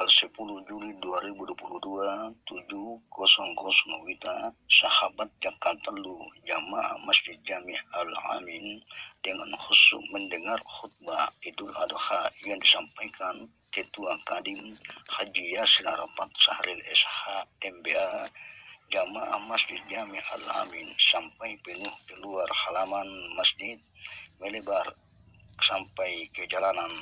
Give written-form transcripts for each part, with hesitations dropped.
tanggal 10 Juli 2022 7.00 WITA, sahabat Jakarta Lu Jamaah Masjid Jami Al-Amin dengan khusyuk mendengar khutbah Idul Adha yang disampaikan Ketua Kadin Haji Yasir Arafat Syahril SH MBA Jamaah Masjid Jami Al-Amin sampai penuh keluar halaman masjid, melebar sampai ke jalanan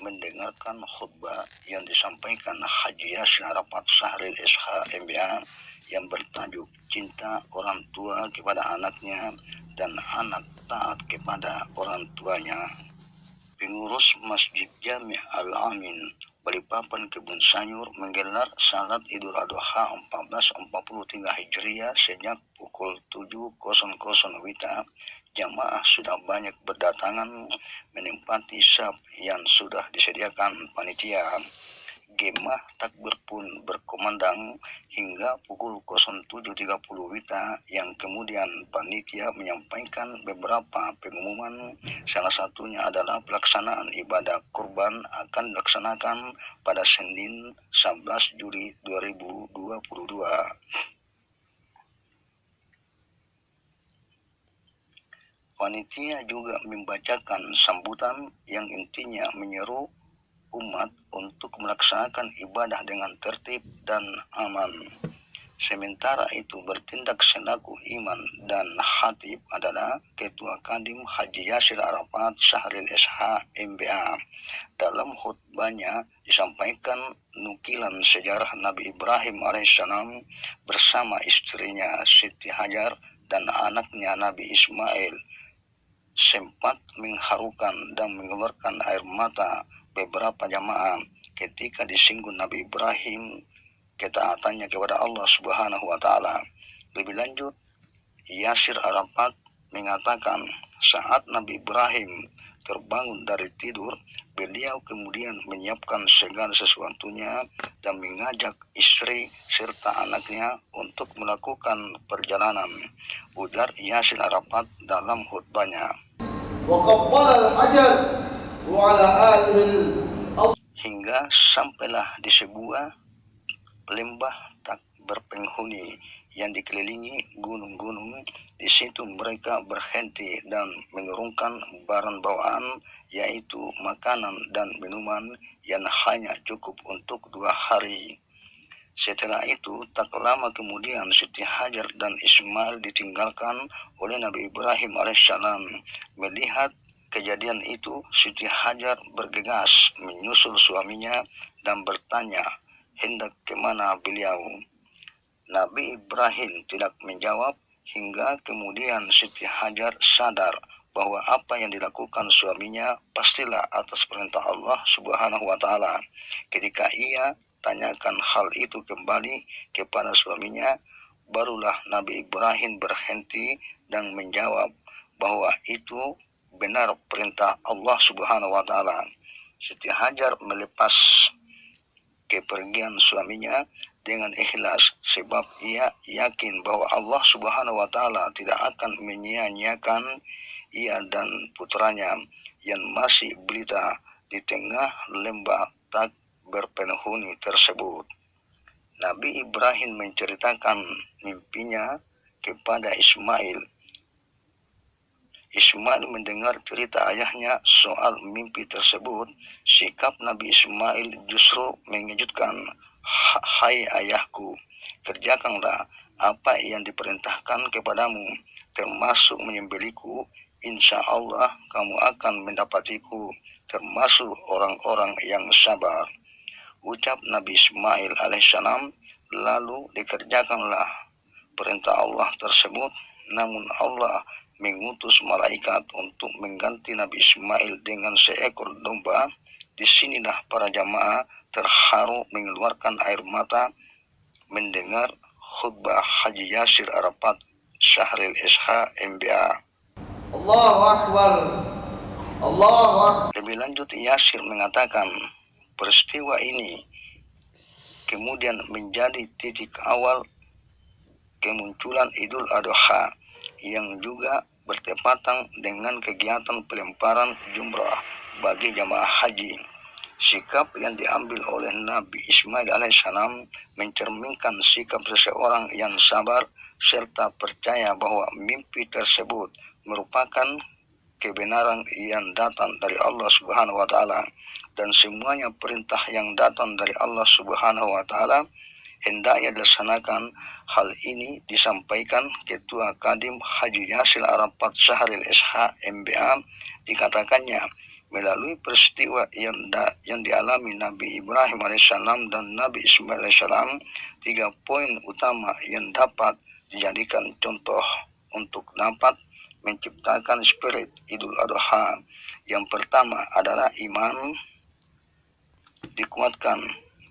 mendengarkan khutbah yang disampaikan Haji Yasir Arafat Syahril SH MBA yang bertajuk Cinta Orang Tua kepada Anaknya dan Anak Taat kepada Orang Tuanya. Pengurus Masjid Jami Al-Amin Balikpapan Kebun Sayur menggelar salat Idul Adha 1443 Hijriah sejak pukul 7.00 WITA. Jamaah sudah banyak berdatangan menempati saf yang sudah disediakan panitia. Gemah takbir pun berkumandang hingga pukul 07.30 WITA yang kemudian panitia menyampaikan beberapa pengumuman. Salah satunya adalah pelaksanaan ibadah kurban akan dilaksanakan pada Senin 11 Juli 2022. Panitia juga membacakan sambutan yang intinya menyeru umat untuk melaksanakan ibadah dengan tertib dan aman. Sementara itu bertindak selaku imam dan khatib adalah Ketua Kadin Haji Yasir Arafat Syahril SH MBA. Dalam khutbahnya disampaikan nukilan sejarah Nabi Ibrahim alaihissalam bersama istrinya Siti Hajar dan anaknya Nabi Ismail sempat mengharukan dan mengeluarkan air mata beberapa jamaah ketika disinggung Nabi Ibrahim ketaatannya kepada Allah Subhanahu wa Ta'ala. Lebih lanjut, Yasir Arafat mengatakan saat Nabi Ibrahim terbangun dari tidur, beliau kemudian menyiapkan segala sesuatunya dan mengajak istri serta anaknya untuk melakukan perjalanan. Ujar Yasir Arafat dalam khutbahnya. Hingga sampailah di sebuah lembah tak berpenghuni yang dikelilingi gunung-gunung. Di situ mereka berhenti dan menurunkan barang bawaan, yaitu makanan dan minuman yang hanya cukup untuk 2 hari. Setelah itu, tak lama kemudian Siti Hajar dan Ismail ditinggalkan oleh Nabi Ibrahim alaihissalam. Melihat kejadian itu, Siti Hajar bergegas menyusul suaminya dan bertanya hendak kemana beliau. Nabi Ibrahim tidak menjawab hingga kemudian Siti Hajar sadar bahwa apa yang dilakukan suaminya pastilah atas perintah Allah Subhanahu wa Ta'ala. Ketika ia tanyakan hal itu kembali kepada suaminya, barulah Nabi Ibrahim berhenti dan menjawab bahwa itu benar perintah Allah Subhanahu wa Ta'ala. Siti Hajar melepas kepergian suaminya dengan ikhlas sebab ia yakin bahwa Allah Subhanahu wa Ta'ala tidak akan menyia-nyiakan ia dan putranya yang masih belita di tengah lembah tak berpenghuni tersebut. Nabi Ibrahim menceritakan mimpinya kepada Ismail. Ismail mendengar cerita ayahnya soal mimpi tersebut. Sikap Nabi Ismail justru mengejutkan. Hai ayahku, kerjakanlah apa yang diperintahkan kepadamu, termasuk menyembelihku. Insya Allah kamu akan mendapatiku termasuk orang-orang yang sabar. Ucap Nabi Ismail alaihissalam. Lalu dikerjakanlah perintah Allah tersebut. Namun Allah mengutus malaikat untuk mengganti Nabi Ismail dengan seekor domba. Disinilah para jamaah terharu mengeluarkan air mata mendengar khutbah Haji Yasir Arafat Syahril SH MBA. Allahu Akbar. Allahu Akbar. Lebih lanjut, Yasir mengatakan peristiwa ini kemudian menjadi titik awal kemunculan Idul Adha yang juga bertepatan dengan kegiatan pelemparan jumrah bagi jamaah haji. Sikap yang diambil oleh Nabi Ismail alaihissalam mencerminkan sikap seseorang yang sabar serta percaya bahwa mimpi tersebut merupakan kebenaran yang datang dari Allah Subhanahu wa taala, dan semuanya perintah yang datang dari Allah Subhanahu wa taala hendaknya dilaksanakan. Hal ini disampaikan Ketua Kadin Haji Yasil Arafat Syahril Isha MBA. Dikatakannya melalui peristiwa yang dialami Nabi Ibrahim alaihissalam dan Nabi Ismail alaihissalam, 3 poin utama yang dapat dijadikan contoh untuk dapat menciptakan spirit Idul Adha. Yang pertama adalah iman dikuatkan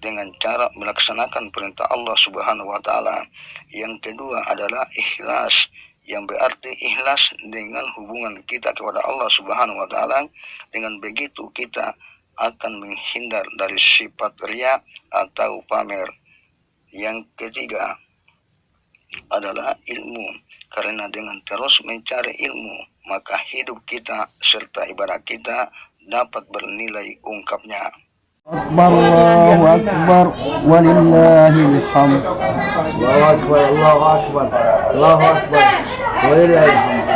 dengan cara melaksanakan perintah Allah Subhanahu wa taala. Yang kedua adalah ikhlas, yang berarti ikhlas dengan hubungan kita kepada Allah Subhanahu wa taala. Dengan begitu kita akan menghindar dari sifat riya atau pamer. Yang ketiga adalah ilmu, karena dengan terus mencari ilmu maka hidup kita serta ibadah kita dapat bernilai ungkapnya. Akbar, Allahu Akbar, walillahil hamd. Allahu Akbar, Allahu Akbar, Allahu Akbar, walillahil hamd.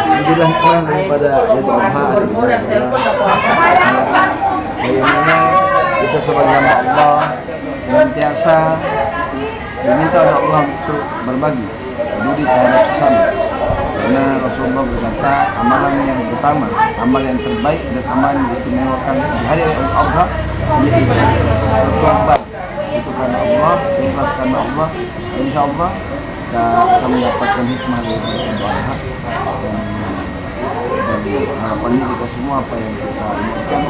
Alhamdulillah kurang daripada Idul Adha hari ini. Bagaimana kita sebagai hamba Allah senantiasa diminta oleh Allah untuk berbagi peduli terhadap sesama. Karena Rasulullah berkata, amalan yang pertama, amalan yang terbaik dan amalan yang diistimewakan di hari Idul Adha yaitu berkorban itu karena Allah, ikhlas karena Allah. Insya Allah kita akan mendapatkan hikmah dari Idul Adha, dan harapannya kita semua apa yang kita inginkan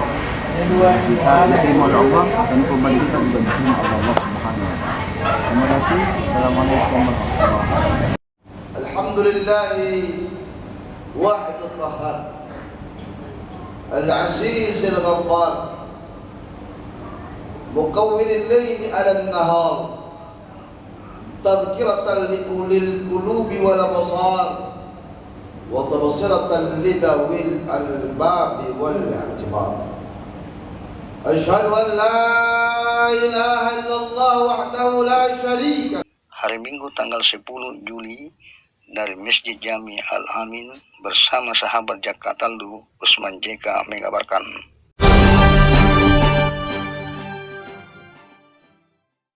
kita diterima oleh Allah, dan korban kita juga diterima oleh Allah Subhanahu wa taala. Terima kasih. Assalamualaikum warahmatullahi wabarakatuh. Alhamdulillah wahid al-qahhar al-aziz al-ghaffar mukawwir al-layl ala an-nahar tadhkiratan li ulil qulubi wal absar wa tabsiratan li dawil al-bab wal i'tibar. Asyhadu an la ilaha illallah wahdahu la syarika. Hari Minggu tanggal 10 Juli dari Masjid Jami Al-Amin bersama sahabat Jakarta Taldu Usman JK mengabarkan.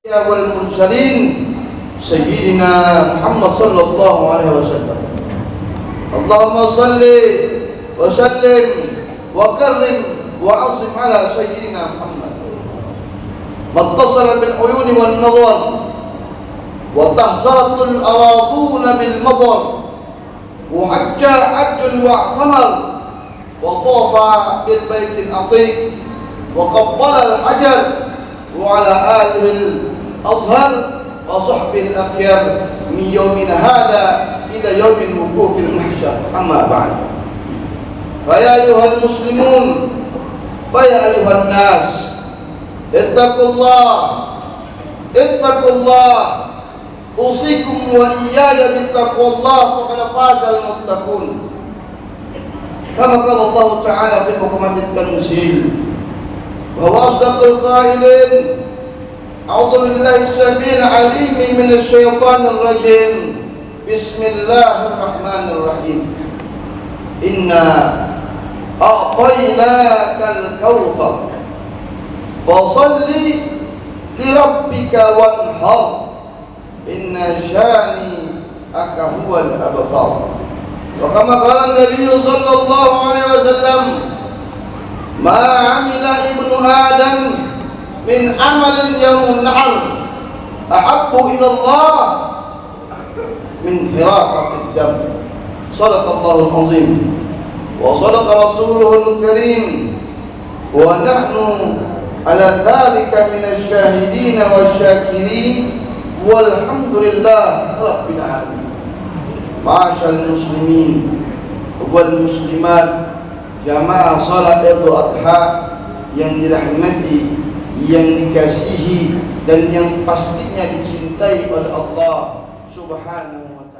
Ya wal mursalin Sayyidina Muhammad sallallahu alaihi wasallam. Allahumma salli wa sallim wa karrim wa azim ala Sayyidina Muhammad. Mattasala bil uyun wal nadhar وتحصرت الأراضون بالمطر وحج حج واعتمر وطاف بالبيت العتيق وقبل الحجر وعلى آله الأزهر وصحبه الأخيار من يومنا هذا إلى يوم الوقوف المحشر. أما بعد، فيا أيها المسلمون فيا أيها الناس اتقوا الله أوصيكم وإياي بتقوى الله فقد فاز المتقون. كما قال الله تعالى في محكمة التنزيل وهو أصدق القائلين: أعوذ بالله السميع العليم من الشيطان الرجيم. بسم الله الرحمن الرحيم. إنا أعطيناك الكوثر فصل لربك وانحر إن شانئك هو الأبتر. وكما قال النبي صلى الله عليه وسلم: ما عمل ابن آدم من عمل يوم النحر أحب إلى الله من حراقة الدم. صدق الله العظيم وصدق رسوله الكريم ونحن على ذلك من الشاهدين والشاكرين والحمدلله رب العالمين. معاشر المسلمين والmuslimat, jamaah salat Idul Adha yang dirahmati, yang dikasihi dan yang pastinya dicintai oleh Allah Subhanahu wa taala.